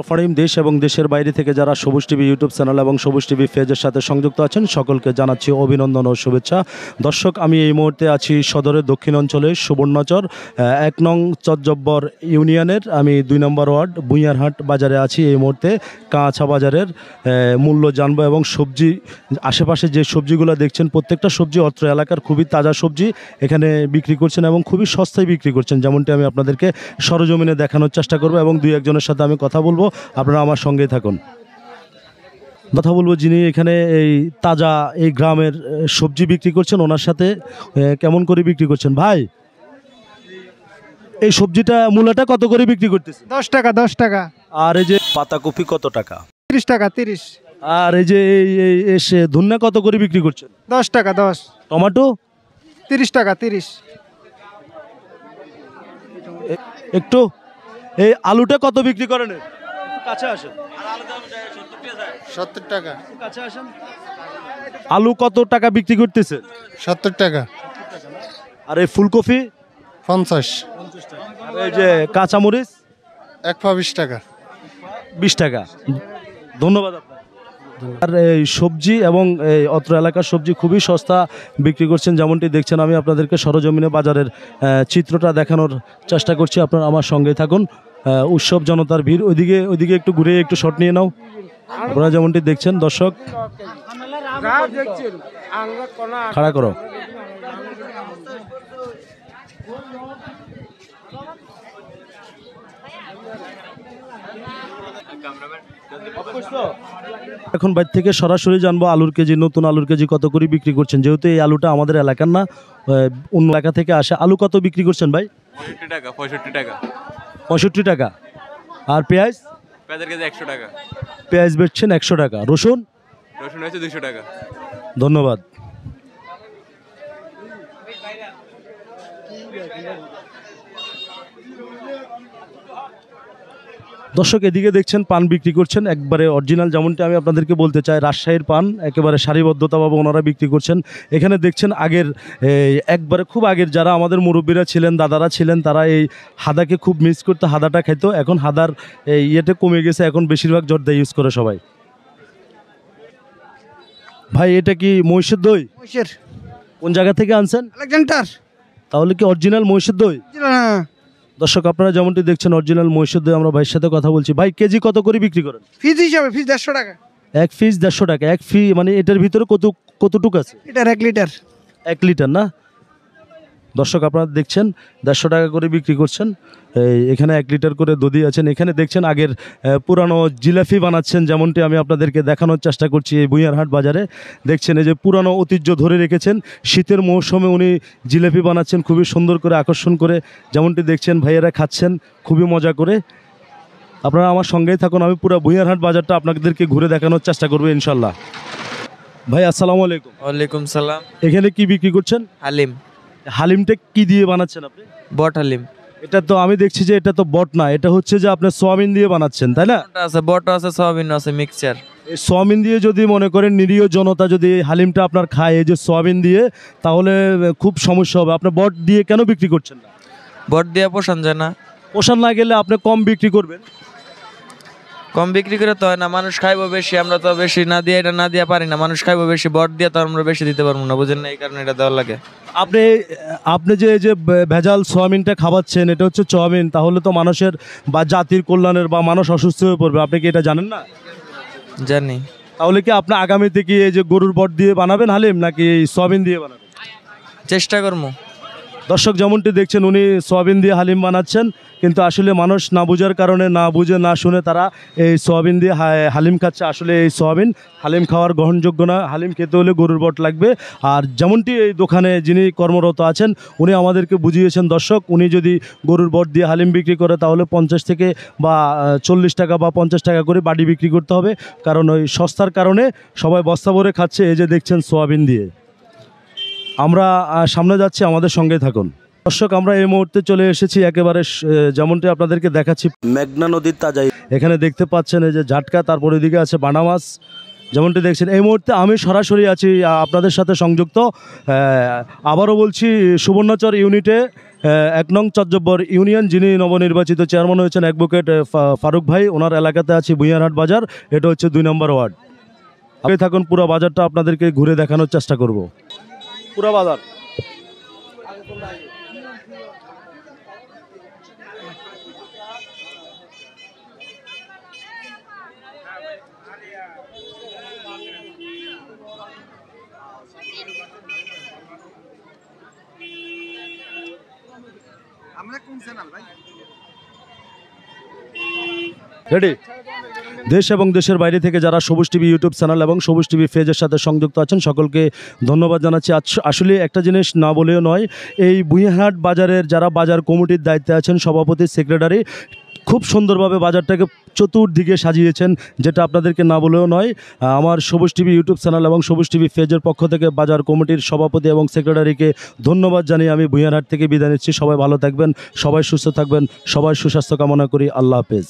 ফারিম দেশ এবং দেশের বাইরে থেকে যারা সবুজ টিভি ইউটিউব চ্যানেল এবং সবুজ টিভি পেজের সাথে সংযুক্ত আছেন সকলকে জানাচ্ছি অভিনন্দন ও শুভেচ্ছা। দর্শক, আমি এই মুহূর্তে আছি সদরের দক্ষিণ অঞ্চলে সুবর্ণচর ১ নং চরজব্বর ইউনিয়নের আমি ২ নম্বর ওয়ার্ড বুইয়ারহাট বাজারে আছি। এই মুহূর্তে কাঁচা বাজারের মূল্য জানবো এবং সবজি আশেপাশে যে সবজিগুলো দেখছেন প্রত্যেকটা সবজি অত্র এলাকার খুবই তাজা সবজি এখানে বিক্রি করছেন এবং খুবই সস্তায় বিক্রি করছেন, যেমনটি আমি আপনাদেরকে সরজমিনে দেখানোর চেষ্টা করব এবং দুই একজনের সাথে আমি কথা বলবো, আপনারা আমার সঙ্গেই থাকুন। কথা বলবো যিনি এখানে এই তাজা এই গ্রামের সবজি বিক্রি করছেন ওনার সাথে কেমন করে বিক্রি করছেন। ভাই, এই সবজিটা মূলাটা কত করে বিক্রি করতেছে? 10 টাকা 10 টাকা। আর এই যে পাতাকপি কত টাকা? 30 টাকা 30। আর এই যে এই ধন্যা কত করে বিক্রি করছেন? 10 টাকা 10। টমেটো 30 টাকা 30। একটু এই আলুটা কত বিক্রি করেন? কাছে আসেন। 70 টাকা। কাছে আসেন। আলু কত টাকা বিক্রি করতেছে? 70 টাকা। আর এই ফুলকপি 50। আর এই যে কাঁচামরিচ 120 টাকা। 20 টাকা। ধন্যবাদ আপনার। আর এই সবজি এবং এই অত্র এলাকার সবজি খুবই সস্তা বিক্রি করছেন, যেমনটি দেখছেন। আমি আপনাদেরকে সরজমিনে বাজারের চিত্রটা দেখানোর চেষ্টা করছি, আপনারা আমার সঙ্গে থাকুন। উৎসব জনতার ভিড়, ওইদিকে একটু ঘুরে একটু শট নিয়ে নাও। আপনারা যেমনটি দেখছেন দর্শক, খাড়া করো। এখন বাইরে থেকে সরাসরি জানবো আলুর কেজি, নতুন আলুর কেজি কত করে বিক্রি করছেন, যেহেতু এই আলুটা আমাদের এলাকার না, অন্য এলাকা থেকে আসে। আলু কত বিক্রি করছেন ভাই? 65 টাকা 65 টাকা। 65 টাকা। আর পেঁয়াজ? পেঁয়াজের কেজি 100 টাকা। পেঁয়াজ বেচছেন 100 টাকা। রসুন? রসুন হচ্ছে 200 টাকা। ধন্যবাদ। দর্শক, এদিকে দেখছেন পান বিক্রি করছেন একবারে অরিজিনাল, যেমনটি আমি আপনাদেরকে বলতে চাই রাজশাহীর পান একেবারে সারিবদ্ধতাভাবে ওনারা বিক্রি করছেন। এখানে দেখছেন আগের একবারে খুব আগের যারা আমাদের মুরব্বীরা ছিলেন, দাদারা ছিলেন, তারা এই হাদাকে খুব মিস করতে হাদাটা খেত। এখন হাদার ইয়েটা কমে গেছে, এখন বেশিরভাগ জর্দা ইউজ করে সবাই। ভাই, এটা কি মহিষের দই? মহিষের। কোন জায়গা থেকে আনছেন? আলেকজান্ডার। তাহলে কি অরিজিনাল মহিষের দই? দর্শক, আপনারা যেমনটি দেখছেন অরিজিনাল মহিষের দই। আমরা ভাইয়ের সাথে কথা বলছি। ভাই, কেজি কত করে বিক্রি করেন? ফিজ হিসাবে ফিজ 150 টাকা। এক পিস 150 টাকা। এক মানে এটার ভিতরে কতটুকু আছে? এটা 1 লিটার। 1 লিটার না? দর্শক, আপনারা দেখছেন 150 টাকা করে বিক্রি করছেন। এখানে 1 লিটার করে দধি আছেন। এখানে দেখছেন আগের পুরানো জিলাপি বানাচ্ছেন, যেমনটি আমি আপনাদেরকে দেখানোর চেষ্টা করছি। এই বুইয়ারহাট বাজারে দেখছেন এই যে পুরানো ঐতিহ্য ধরে রেখেছেন। শীতের মৌসুমে উনি জিলাপি বানাচ্ছেন খুবই সুন্দর করে, আকর্ষণ করে, যেমনটি দেখছেন ভাইয়েরা খাচ্ছেন খুবই মজা করে। আপনারা আমার সঙ্গেই থাকুন, আমি পুরো বুইয়ারহাট বাজারটা আপনাদেরকে ঘুরে দেখানোর চেষ্টা করবো ইনশাল্লাহ। ভাই, আসসালামু আলাইকুম। ওয়ালাইকুম সালাম। এখানে কি বিক্রি করছেন? হালিম। হালিমটা কি দিয়ে বানাচ্ছেন আপনি? বট হালিম। এটা তো আমি দেখছি যে এটা তো বট না, এটা হচ্ছে যে আপনি সোয়াবিন দিয়ে বানাচ্ছেন, তাই না? আছে বট আছে, সয়াবিন আছে, মিক্সচার। এই সোয়াবিন দিয়ে যদি মনে করেন নিরীহ জনতা যদি এই হালিমটা আপনার খায় এই যে সোয়াবিন দিয়ে, তাহলে খুব সমস্যা হবে। আপনি বট দিয়ে কেন বিক্রি করছেন না? বট দিয়ে পোষণ যায় না। পোষণ না গেলে আপনি কম বিক্রি করবেন। কম বিক্রি করে তো হয় না, মানুষ খাইবো বেশি, আমরা তো বেশি না দিয়ে এটা না দিয়ে পারি না। মানুষ খাইবো বেশি, বট দিয়ে তো আমরা বেশি দিতে পারবো না, বুঝেন না? এই কারণে এটা দেওয়ার লাগে। আপনি যে ভেজাল সোয়াবিনটা খাওয়াচ্ছেন, এটা হচ্ছে সোয়াবিন, তাহলে তো মানুষের বা জাতির কল্যাণের বা মানুষ অসুস্থ হয়ে পড়বে। আপনি কি এটা জানেন না? জানি। তাহলে কি আপনি আগামীতে কি এই যে গরুর বট দিয়ে বানাবেন হালিম, নাকি এই সোয়াবিন দিয়ে বানাবেন? চেষ্টা করবো। দর্শক, যেমনটি দেখছেন উনি সোয়াবিন দিয়ে হালিম বানাচ্ছেন, কিন্তু আসলে মানুষ না বোঝার কারণে, না বুঝে না শুনে তারা এই সোয়াবিন দিয়ে হালিম খাচ্ছে। আসলে এই সোয়াবিন হালিম খাওয়ার গ্রহণযোগ্য না। হালিম খেতে হলে গরুর বট লাগবে। আর যেমনটি এই দোকানে যিনি কর্মরত আছেন উনি আমাদেরকে বুঝিয়েছেন, দর্শক, উনি যদি গরুর বট দিয়ে হালিম বিক্রি করে তাহলে 50 থেকে বা 40 টাকা বা 50 টাকা করে বাড়ি বিক্রি করতে হবে, কারণ ওই সস্তার কারণে সবাই বস্তা ভরে খাচ্ছে এই যে দেখছেন সোয়াবিন দিয়ে। আমরা সামনে যাচ্ছি, আমাদের সঙ্গে থাকুন। দর্শক, আমরা এই মুহূর্তে চলে এসেছি একেবারে যেমনটি আপনাদেরকে দেখাচ্ছি মেঘনা নদীর তাজাই। এখানে দেখতে পাচ্ছেন এই যে ঝাটকা, তারপর এদিকে আছে বানা মাছ। যেমনটি দেখছেন এই মুহূর্তে আমি সরাসরি আছি আপনাদের সাথে সংযুক্ত। আবারও বলছি সুবর্ণচর ইউনিটে 1 নং চজ্জব্বর ইউনিয়ন, যিনি নবনির্বাচিত চেয়ারম্যান হয়েছেন অ্যাডভোকেট ফারুক ভাই, ওনার এলাকাতে আছে ভুঁইয়ারহাট বাজার। এটা হচ্ছে 2 নম্বর ওয়ার্ড। আগে থাকুন, পুরো বাজারটা আপনাদেরকে ঘুরে দেখানোর চেষ্টা করব। পুরো বাজার রেডি। দেশ এবং দেশের বাইরে থেকে যারা সবুজ টিভি ইউটিউব চ্যানেল এবং সবুজ টিভি পেজের সাথে সংযুক্ত আছেন, সকলকে ধন্যবাদ জানাচ্ছি। আসলে একটা জিনিস না বলেও নয়, এই ভুঁইয়ারহাট বাজারের যারা বাজার কমিটির দায়িত্বে আছেন, সভাপতি, সেক্রেটারি, খুব সুন্দরভাবে বাজারটাকে চতুর্দিকে সাজিয়েছেন, যেটা আপনাদেরকে না বলেও নয়। আমার সবুজ টিভি ইউটিউব চ্যানেল এবং সবুজ টিভি পেজের পক্ষ থেকে বাজার কমিটির সভাপতি এবং সেক্রেটারিকে ধন্যবাদ জানিয়ে আমি ভুঁইয়ারহাট থেকে বিদায় নিচ্ছি। সবাই ভালো থাকবেন, সবাই সুস্থ থাকবেন, সবাই সুস্বাস্থ্য কামনা করি। আল্লাহ হাফেজ।